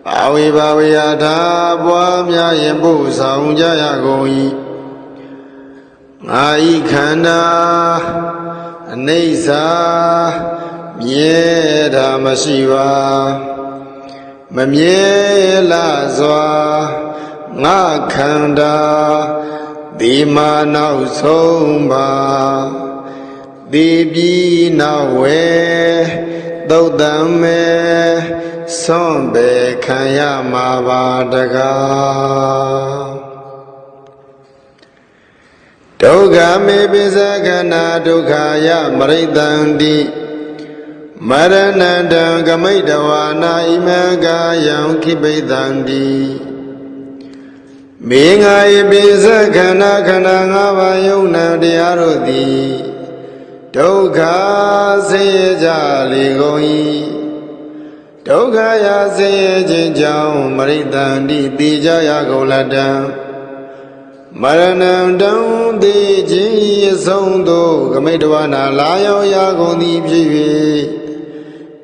ဘာဝေဘာဝေယထာပွားများရင်ပို့ဆောင်ကြရကုန်၏ငါဤခန္ဓာအနိစ္စမြဲတာမရှိပါမမြဲလာစွာငါခန္ဓာဒီမာနောက်ဆုံးပါဒီပြီးနောက်ဝဲသုတ်တံမဲဆွန့်ပေခံရမှာပါတကားဒုက္ခမေပိစခန္ဓာဒုက္ခယမရိတံတိမရဏတံကမိတဝါနာဣမကာယံခိပိတံတိမေငါယပိစခန္ဓာခန္ဓာ၅ပါးယုံနာတရားတို့သည်ဒုက္ခဆင်းရဲကြလေကုန်၏ဒုက္ခရာဆင်းရဲခြင်းကြောင့်မရိတံတိသိကြရကုန်လတံမရဏံတံသိခြင်းအဆုံးသို့ကမိတဝနာလာရောက်ရကုန်သည်ဖြစ်၍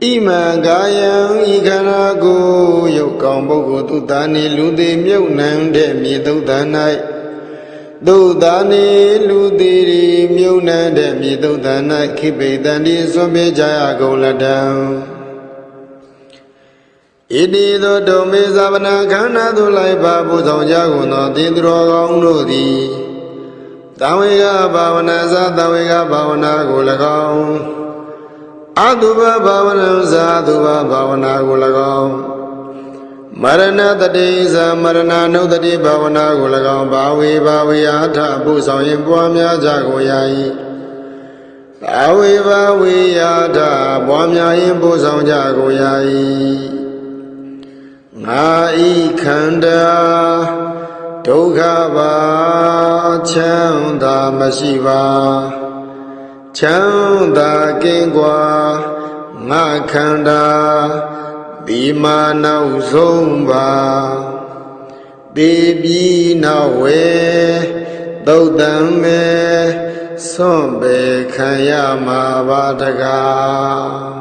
ဣမံကာယံဤခန္ဓာကိုယ်ရုပ်ကောင်းပုဂ္ဂိုလ်သူသားနေလူသေးမြုပ်နှံတဲ့မြေသုတ်တန်၌သူသားနေလူသေးမြုပ်နှံတဲ့မြေသုတ်တန်၌ခိပိတံတိဆွန်ပေးကြရကုန်လတံဣတိသောဒုံမေဇာဗနာခန္ဓာသို့လိုက်ပါပူဆောင်ကြကုန်သောသင်္တော်ကောင်းတို့သည်သံဝေကဘာဝနာဇာသံဝေကဘာဝနာကို၎င်းအတုပဘာဝနာဇာတုပဘာဝနာကို၎င်းမရဏတတိဇာမရဏနုတ္တိဘာဝနာကို၎င်းဘာဝေဘာဝေအာထပူဆောင်ရင်ပွားများကြကုန်ရ၏ဘာဝေဘာဝေအာထပွားများရင်ပူဆောင်ကြကုန်ရ၏ငါဤခန္ဓာဒုက္ခပါချမ်းသာမရှိပါချမ်းသာကင်းကွာငါခန္ဓာဒီမာနောက်ဆုံးပါဒီပြီးနောက်ဝဲသုတ်တံမဲဆွန့်ပေခံရမှာပါတကား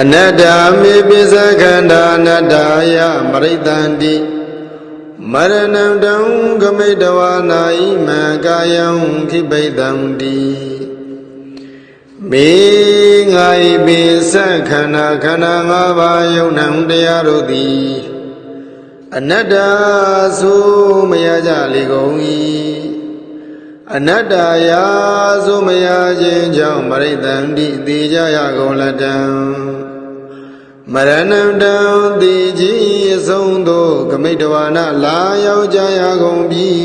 အနတ္တမေပိစခန္ဓာအနတ္တယမရိတံတိမရဏံတံကမိတဝါနာဣမံကာယံခိပိတံတိမေငါဤပိစခန္ဓာခန္ဓာ၅ပါးယုံနံတရားတို့သည်အနတ္တဆိုမရကြလေကုန်၏အနတ္တယာဆိုမရခြင်းကြောင့်မရိတံတိသိကြရကုန်လတံမရဏံတံသိခြင်းအဆုံးသို့ကမိတဝါနာလာရောက်ကြရကုန်ပြီး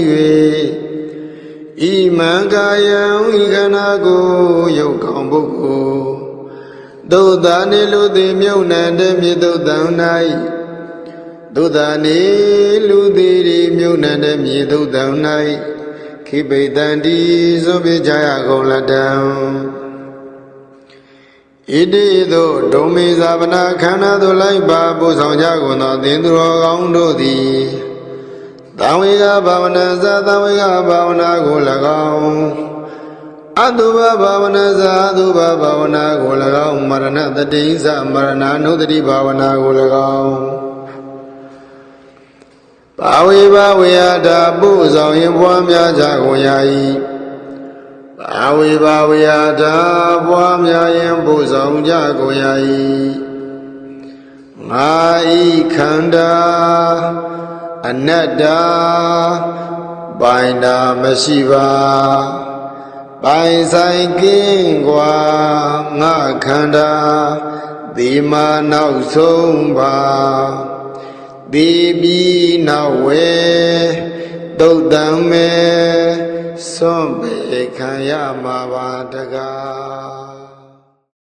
၍ဣမံကာယံဤခန္ဓာကိုယ်ရုပ်ကောင်းပုဂ္ဂိုလ်သုတ္တနေလူသည်မြုပ်နှံတဲ့မြေသုတ်တံ၌သုတ္တနေလူသည်မြုပ်နှံတဲ့မြေသုတ်တံ၌ခိပိတံတိဆိုပြကြရကုန်လတံဣတိသို့ဒုံမေဇာဗနာခန္ဓာသို့လိုက်ပါပူဆောင်ကြကုန်သောသင်္သူတော်ကောင်းတို့သည်သံဝေကဘာဝနာဇာသံဝေကဘာဝနာကို၎င်းအတုပဘာဝနာဇာအတုပဘာဝနာကို၎င်းမရဏတတိဇာမရဏနုတ္တိဘာဝနာကို၎င်းဘာဝေဘာဝေယတာပို့ဆောင်ရင်ပွားများကြကုန်ရ၏ဘာဝေဘာဝေယတာပွားများရင်ပို့ဆောင်ကြကုန်ရ၏ငါဤခန္ဓာအနတ္တပိုင်တာမရှိပါပိုင်ဆိုင်ကင်းကွာငါခန္ဓာဒီမာနောက်ဆုံးပါဒီပြီးနောက်ဝဲသုတ်တံမဲဆွန့်ပေခံရမှာပါတကား